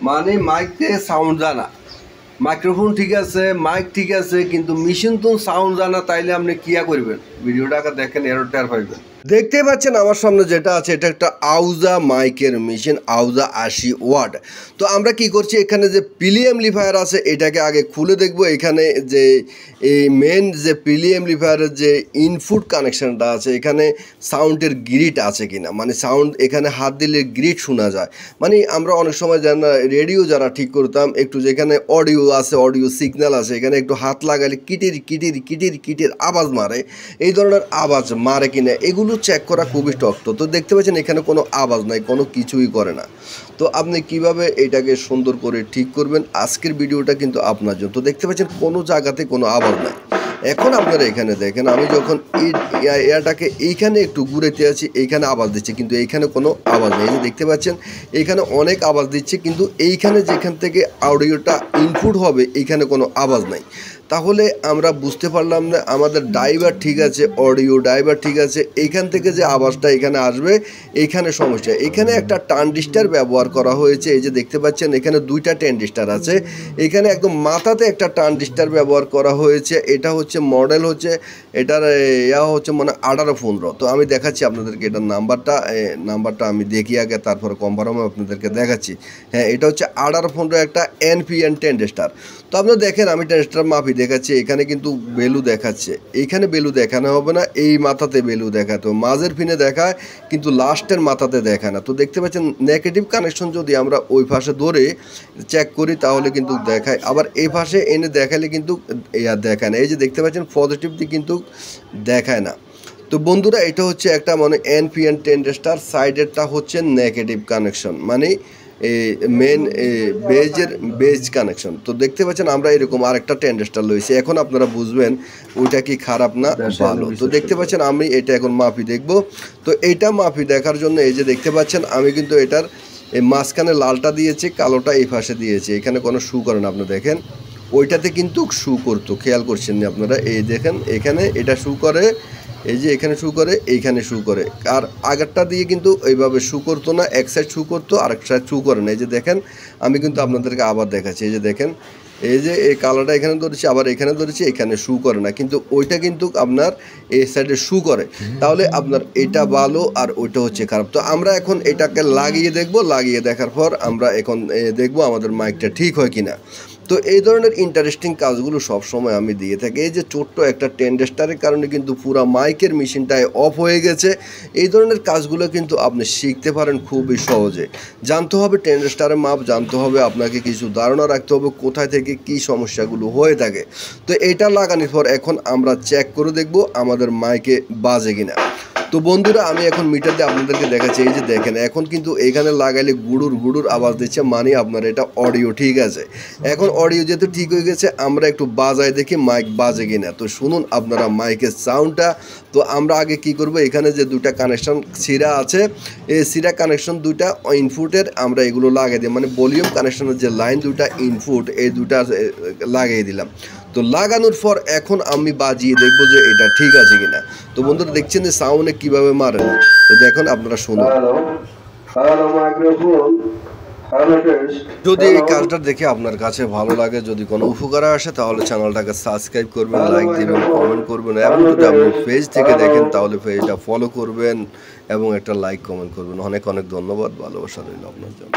মানে মাইকে সাউন্ড জানা, মাইক্রোফোন ঠিক আছে, মাইক ঠিক আছে, কিন্তু মেশিন তো সাউন্ড জানা, তাইলে আপনি কিয়া করবেন? ভিডিওটাকে দেখেন, এরর পাইবেন। দেখতে পাচ্ছেন আমার সামনে যেটা আছে, এটা একটা আউজা মাইকের মেশিন, আউজা 80 ওয়াট। তো আমরা কি করছি, এখানে যে পিলি অ্যাম্পলিফায়ার আছে এটাকে আগে খুলে দেখব। এখানে যে এই মেন যে পিলি অ্যাম্পলিফায়ারের যে ইনপুট কানেকশনটা আছে, এখানে সাউন্ডের গ্রিড আছে কিনা, মানে সাউন্ড এখানে হাত দিলে গ্রিড শোনা যায়। মানে আমরা অনেক সময় জানা রেডিও যারা ঠিক করতাম, একটু যেখানে অডিও আছে, অডিও সিগন্যাল আছে, এখানে একটু হাত লাগালে কিটির কিটির কিটির কিটির আওয়াজ মারে, এই ধরনের আওয়াজ মারে কিনা এগুলো চেক করা খুবই শক্ত। তো দেখতে পাচ্ছেন এখানে কোনো আওয়াজ নাই, কোনো কিছুই করে না। তো আপনি কিভাবে এটাকে সুন্দর করে ঠিক করবেন, আজকের ভিডিওটা কিন্তু আপনার জন্য। তো দেখতে পাচ্ছেন কোনো জায়গাতে কোনো আওয়াজ নাই। এখন আপনারা এখানে দেখেন, আমি যখন এটাকে এইখানে একটু ঘুরেতে আছি, এইখানে আওয়াজ দিচ্ছে, কিন্তু এইখানে কোনো আওয়াজ নেই। এই যে দেখতে পাচ্ছেন এখানে অনেক আওয়াজ দিচ্ছে, কিন্তু এইখানে যেখান থেকে অডিওটা ইনপুট হবে এইখানে কোনো আওয়াজ নাই। তাহলে আমরা বুঝতে পারলাম না আমাদের ড্রাইভার ঠিক আছে, অডিও ড্রাইভার ঠিক আছে, এইখান থেকে যে আওয়াজটা এখানে আসবে এইখানে সমস্যা। এখানে একটা ট্রানজিস্টার ব্যবহার করা হয়েছে, এই যে দেখতে পাচ্ছেন এখানে দুইটা ট্রানজিস্টার আছে, এখানে একদম মাথাতে একটা ট্রানজিস্টার ব্যবহার করা হয়েছে। এটা হচ্ছে মডেল হচ্ছে এটার হচ্ছে মানে 1815। তো আমি দেখাচ্ছি আপনাদেরকে এটার নাম্বারটা আমি দেখি আগে, তারপর কনফার্মে আপনাদেরকে দেখাচ্ছি। হ্যাঁ, এটা হচ্ছে 1815 একটা এনপিএন ট্রানজিস্টার। তো আপনারা দেখেন আমি ট্রানজিস্টার মাপি দেখাচ্ছি, এখানে কিন্তু বেলু দেখাচ্ছে, এইখানে বেলু দেখানো হবে না, এই মাথাতে বেলু দেখাতো, মাঝের পিনে দেখায় কিন্তু লাস্টের মাথাতে দেখায় না। তো দেখতে পাচ্ছেন নেগেটিভ কানেকশন যদি আমরা ওই পাশে ধরে চেক করি তাহলে কিন্তু দেখায়, আবার এই পাশে এনে দেখালে কিন্তু দেখায় না। এই যে দেখতে পাচ্ছেন পজিটিভটি কিন্তু দেখায় না। তো বন্ধুরা, এটা হচ্ছে একটা মানে এনপিএন ট্রানজিস্টার, সাইডেরটা হচ্ছে নেগেটিভ কানেকশন, মানে মেন বেজ কানেকশন। তো দেখতে পাচ্ছেন আমরা এরকম আরেকটা ট্রানজিস্টার লইছি, এখন আপনারা বুঝবেন ওইটা কি খারাপ না ভালো। তো দেখতে পাচ্ছেন আমি এটা এখন মাপি দেখব। তো এইটা মাপি দেখার জন্য এই যে দেখতে পাচ্ছেন আমি কিন্তু এটার এই মাঝখানে লালটা দিয়েছি, কালোটা এই পাশে দিয়েছি, এখানে কোনো শু করে না। আপনি দেখেন ওইটাতে কিন্তু শু করতো, খেয়াল করছেন না আপনারা? এই দেখেন এখানে এটা শু করে, এই যে এখানে শু করে, এইখানে শু করে। আর আগেরটা দিয়ে কিন্তু এইভাবে শু করতো না, এক সাইড শু করতো আর এক সাইড শু করে না। এই যে দেখেন আমি কিন্তু আপনাদেরকে আবার দেখাচ্ছি, এই যে দেখেন এই যে এই কালারটা এখানে ধরেছি, আবার এখানে ধরেছি, এখানে শু করে না, কিন্তু ওইটা কিন্তু আপনার এই সাইডে শু করে। তাহলে আপনার এটা ভালো আর ওইটা হচ্ছে খারাপ। তো আমরা এখন এটাকে লাগিয়ে দেখব, লাগিয়ে দেখার পর আমরা এখন দেখব আমাদের মাইকটা ঠিক হয় কিনা। তো এই ধরনের ইন্টারেস্টিং কাজগুলো সবসময় আমি দিয়ে থাকি। এই যে ছোট্ট একটা ট্রানজিস্টারের কারণে কিন্তু পুরো মাইকের মেশিনটাই অফ হয়ে গেছে। এই ধরনের কাজগুলো কিন্তু আপনি শিখতে পারেন খুবই সহজে। জানতে হবে ট্রানজিস্টারের মাপ, জানতে হবে আপনাকে কিছু ধারণা রাখতে হবে কোথায় থেকে কী সমস্যাগুলো হয়ে থাকে। তো এটা লাগানোর পর এখন আমরা চেক করে দেখব আমাদের মাইকে বাজে কিনা। তো বন্ধুরা, আমি এখন মিটার দিয়ে আপনাদেরকে দেখাচ্ছি, এই যে দেখেন এখন কিন্তু এখানে লাগাইলে গুড়ুর গুড়ুর আওয়াজ দিচ্ছে, মানে আপনার এটা অডিও ঠিক আছে। এখন অডিও যেহেতু ঠিক হয়ে গেছে, আমরা একটু বাজায় দেখি মাইক বাজে কিনা। তো শুনুন আপনারা মাইকের সাউন্ডটা। তো আমরা আগে কি করব, এখানে যে দুইটা কানেকশন সিরা আছে, এই সিরা কানেকশন দুইটা ইনপুটের আমরা এগুলো লাগিয়ে দিই, মানে ভলিউম কানেকশনের যে লাইন দুইটা ইনপুট, এই দুইটা লাগিয়ে দিলাম। তো লাগানোর পর এখন আমি বাজিয়ে দেখবো যে এটা ঠিক আছে কিনা। তো বন্ধুরা দেখছেন যে সাউন্ডে কিভাবে মারেন, তো দেখুন আপনারা শুনুন। যদি এই কাজটা দেখে আপনার কাছে ভালো লাগে, যদি কোনো উপকার আসে, তাহলে চ্যানেলটাকে সাবস্ক্রাইব করবেন, লাইক দিবেন, কমেন্ট করবেন, এবং যদি আপনি পেজ থেকে দেখেন তাহলে পেজটা ফলো করবেন এবং একটা লাইক কমেন্ট করবেন। অনেক অনেক ধন্যবাদ, ভালোবাসা রইল আপনার জন্য।